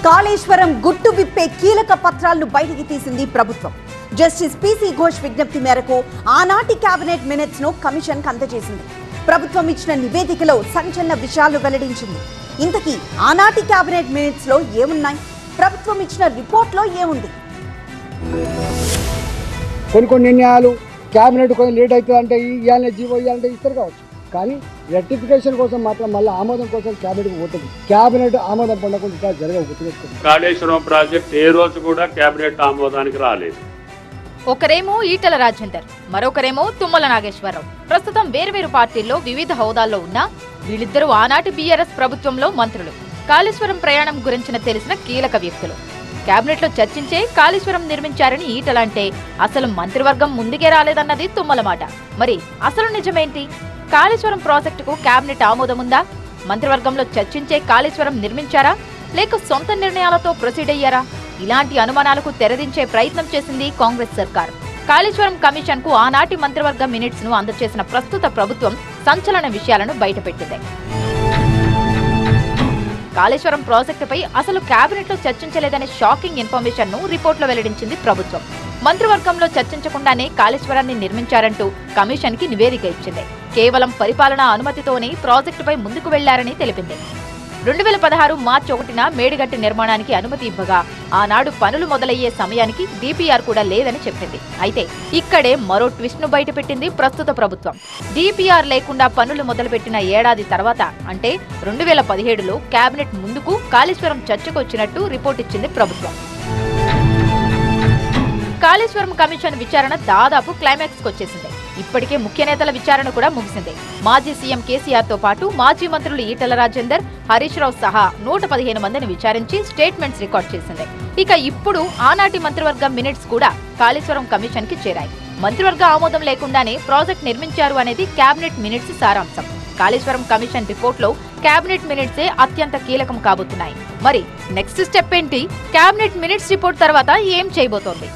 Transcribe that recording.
కాళేశ్వరం గుట్టు విప్పే కీలక పత్రాలను బయటికి తీసింది ప్రభుత్వం. జస్టిస్ పిసి ఘోష్ విజ్ఞప్తి మేరకు ఆనాటి కేబినెట్ మినిట్స్ ను కమిషన్ కు అందజేసింది. ప్రభుత్వం ఇచ్చిన నివేదికలో సంచలన విషయాలు వెల్లడించింది. ఇంతకీ ఆనాటి కేబినెట్ మినిట్స్ లో ఏమున్నాయి? ప్రభుత్వం ఇచ్చిన రిపోర్ట్ లో ఏముంది? కొన్ని నిర్ణయాలు కేబినెట్ కొంచెం లేట్ అవుతుంది అంటే ఇవ్వాలనే జీవో ఇవ్వాలంటే ఇస్తారు కావచ్చు, కానీ రెక్టిఫికేషన్ కోసం మాత్రం మళ్ళీ ఆమోదం కోసం కేబినెట్ పోతుంది. కేబినెట్ ఆమోదం పొందకుండా ఇంకా జరగవు. గుర్తుపెట్టుకోండి, కాళేశ్వరం ప్రాజెక్ట్ ఏ రోజు కూడా కేబినెట్ ఆమోదానికి రాలేదు. ఒకరేమో ఈటల రాజేందర్, మరొకరేమో తుమ్మల నాగేశ్వరరావు. ప్రస్తుతం వేర్వేరు పార్టీల్లో వివిధ హోదాల్లో ఉన్న వీళ్ళిద్దరూ ఆనాటి బీఆర్ఎస్ ప్రభుత్వంలో మంత్రులు. కాళేశ్వరం ప్రయాణం గురించిన తెలిసిన కీలక వ్యక్తులు. కేబినెట్ లో చర్చించే కాళేశ్వరం నిర్మించారని ఈటలంటే అసలు మంత్రివర్గం ముందుకే రాలేదన్నది తుమ్మల మాట. మరి అసలు నిజమేంటి? కాళేశ్వరం ప్రాజెక్టుకు కేబినెట్ ఆమోదం ఉందా? మంత్రివర్గంలో చర్చించే కాళేశ్వరం నిర్మించారా, లేక సొంత నిర్ణయాలతో ప్రొసీడ్ అయ్యారా? ఇలాంటి అనుమానాలకు తెరదించే ప్రయత్నం చేసింది కాంగ్రెస్ సర్కార్. కాళేశ్వరం కమిషన్ కు ఆనాటి మంత్రివర్గ మినిట్స్ ను అందజేసిన ప్రస్తుత ప్రభుత్వం సంచలన విషయాలను బయటపెట్టింది. కాళేశ్వరం ప్రాజెక్టుపై అసలు కేబినెట్ లో చర్చించలేదనే షాకింగ్ ఇన్ఫర్మేషన్ ను రిపోర్టులో వెల్లడించింది ప్రభుత్వం. మంత్రివర్గంలో చర్చించకుండానే కాళేశ్వరాన్ని నిర్మించారంటూ కమిషన్ కి నివేదిక ఇచ్చింది. కేవలం పరిపాలనా అనుమతితోనే ప్రాజెక్టుపై ముందుకు వెళ్లారని తెలిపింది. 2016 మార్చి 1న మేడిగట్టి నిర్మాణానికి అనుమతి ఇవ్వగా ఆనాడు పనులు మొదలయ్యే సమయానికి డిపిఆర్ కూడా లేదని చెప్పింది. అయితే ఇక్కడే మరో ట్విస్ట్ ను బయటపెట్టింది ప్రస్తుత ప్రభుత్వం. డిపిఆర్ లేకుండా పనులు మొదలుపెట్టిన ఏడాది తర్వాత అంటే 2017లో కేబినెట్ ముందుకు కాళేశ్వరం చర్చకు వచ్చినట్టు రిపోర్ట్ ఇచ్చింది ప్రభుత్వం. కాళేశ్వరం కమిషన్ విచారణ దాదాపు క్లైమాక్స్ కు వచ్చేసింది. ఇప్పటికే ముఖ్య నేతల విచారణ కూడా ముగిసింది. మాజీ సీఎం కేసీఆర్ తో పాటు మాజీ మంత్రులు ఈటల రాజేందర్, హరీష్ రావు సహా 115 మందిని విచారించి స్టేట్మెంట్స్ రికార్డ్ చేసింది. ఇక ఇప్పుడు ఆనాటి మంత్రివర్గ మినిట్స్ కూడా కాళేశ్వరం కమిషన్ కి చేరాయి. మంత్రివర్గ ఆమోదం లేకుండానే ప్రాజెక్ట్ నిర్మించారు అనేది కేబినెట్ మినిట్స్ సారాంశం. కాళేశ్వరం కమిషన్ రిపోర్ట్ లో కేబినెట్ మినిట్సే అత్యంత కీలకం కాబోతున్నాయి. మరి నెక్స్ట్ స్టెప్ ఏంటి? కేబినెట్ మినిట్స్ రిపోర్ట్ తర్వాత ఏం చేయబోతోంది?